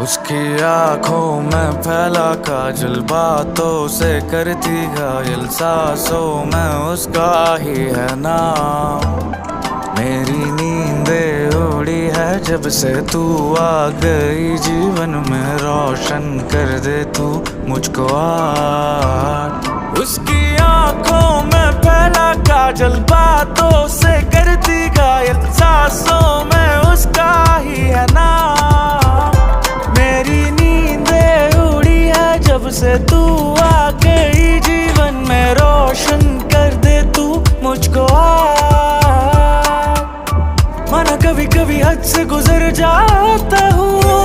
उसकी आंखों में फैला काजल, बातों से करती घायल, सांसों में उसका ही है नाम। मेरी नींदें उड़ी है जब से तू आ गई जीवन में, रोशन कर दे तू मुझको आज। उसकी आंखों में फैला काजल, बातों से करती घायल, सांसों में उसका ही है नाम। मेरी नींदें उड़ी है जब से तू आ गई जीवन में, रोशन कर दे तू मुझको आज। माना कभी कभी हद से गुजर जाता हूँ।